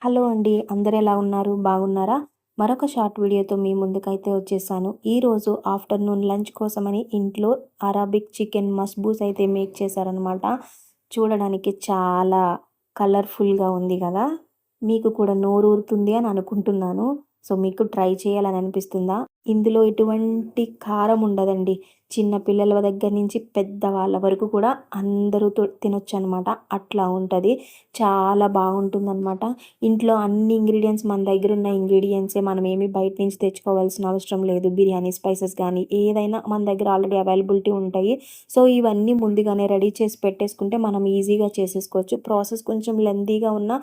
Hello అండి. అందరూ ఎలా ఉన్నారు? బాగున్నారా? మరొక షార్ట్ వీడియోతో మీ ముందుకైతే వచ్చేసాను. ఈరోజు ఆఫ్టర్‌నూన్ లంచ్ కోసమని ఇంట్లో అరబిక్ చికెన్ మస్బూస్ అయితే మేక్ చేశారనమాట. చూడడానికి చాలా కలర్‌ఫుల్‌గా ఉంది గదా! మీకు కూడా నోరూరుతుంది అని అనుకుంటున్నాను. సో, మీకు ట్రై చేయాలని అనిపిస్తుందా? ఇందులో ఎటువంటి కారం ఉండదండి. చిన్న పిల్లల దగ్గర నుంచి పెద్దవాళ్ళ వరకు కూడా అందరూ తినొచ్చనమాట. అట్లా ఉంటది. చాలా బాగుంటుందనమాట. ఇంట్లో అన్ని ఇంగ్రీడియెంట్స్ మన దగ్గరున్న ఇంగ్రీడియెంట్సే. మనమేమి బయట నుంచి తెచ్చుకోవాల్సిన అవసరం లేదు. బిర్యానీ స్పైసెస్ గానీ, ఏదైనా మన దగ్గర ఆల్రెడీ అవైలబిలిటీ ఉంటాయి. సో, ఇవన్నీ ముందుగానే రెడీ చేసి పెట్టేసుకుంటే మనం ఈజీగా చేసేసుకోవచ్చు. ప్రాసెస్ కొంచెం లెంతీగా ఉన్నా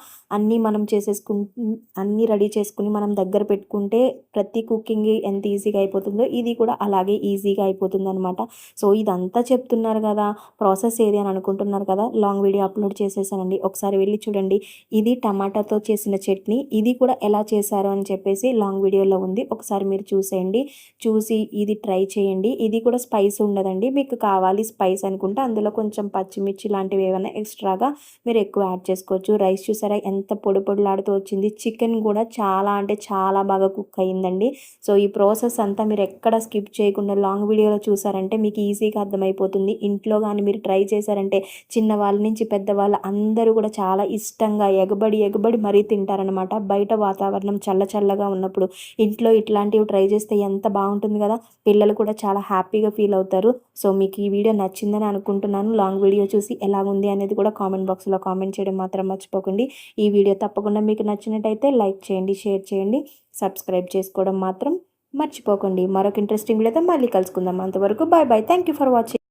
అన్నీ రెడీ చేసుకొని మనం దగ్గర పెట్టుకుంటే ప్రతి కుకింగ్ ఎంత ఈజీగా అయిపోతుందో ఇది కూడా అలాగే ఈజీగా అయిపోతుందనమాట. సో, ఇదంతా చెప్తున్నారు గదా! ప్రాసెస్ ఏది అని అనుకుంటున్నారు కదా! లాంగ్ వీడియో అప్‌లోడ్ చేసేసానండి. ఒకసారి వెళ్లి చూడండి. ఇది టమాటాతో చేసిన చట్నీ. ఇది కూడా ఎలా చేశారు అని చెప్పేసి లాంగ్ వీడియోలో ఉంది. ఒకసారి మీరు చూసేయండి. చూసి ఇది ట్రై చేయండి. ఇది కూడా స్పైస్ ఉండదండి. మీకు కావాలి స్పైస్ అనుకుంటే అందులో కొంచెం పచ్చిమిర్చి లాంటివి ఏవైనా ఎక్స్‌ట్రాగా మీరు ఎక్కువ యాడ్ చేసుకోవచ్చు. రైస్ చూసారా ఎంత పొడి పొడిలాడుతూ వచ్చింది. చికెన్ కూడా చాలా అంటే చాలా బాగా కుక్ అయిందండి. సో, ఈ ప్రాసెస్ అంతా మీరు ఎక్కడ స్కిప్ చేయకుండా లాంగ్ వీడియోలో చూసారంటే మీకు ఈజీగా అర్థమైపోతుంది. ఇంట్లో గాని మీరు ట్రై చేశారంటే చిన్నవాళ్ళ నుంచి పెద్దవాళ్ళు అందరూ కూడా చాలా ఇష్టంగా ఎగబడి ఎగబడి మరీ తింటారనమాట. బయట వాతావరణం చల్లగా ఉన్నప్పుడు ఇంట్లో ఇట్లాంటివి ట్రై చేస్తే ఎంత బాగుంటుంది కదా! పిల్లలు కూడా చాలా హ్యాపీగా ఫీల్ అవుతారు. సో, మీకు ఈ వీడియో నచ్చిందని అనుకుంటున్నాను. లాంగ్ వీడియో చూసి ఎలాగుంది అనేది కూడా కామెంట్ బాక్స్‌లో కామెంట్ చేయడం మాత్రం మర్చిపోకండి. ఈ వీడియో తప్పకుండా మీకు నచ్చినట్టయితే లైక్ చేయండి, షేర్ చేయండి, సబ్స్క్రైబ్ చేసుకోవడం మాత్రం మర్చిపోకండి. మరొక ఇంట్రెస్టింగ్ వీడియోతో మళ్ళీ కలుసుకుందాం. అంతవరకు bye bye. Thank you for watching.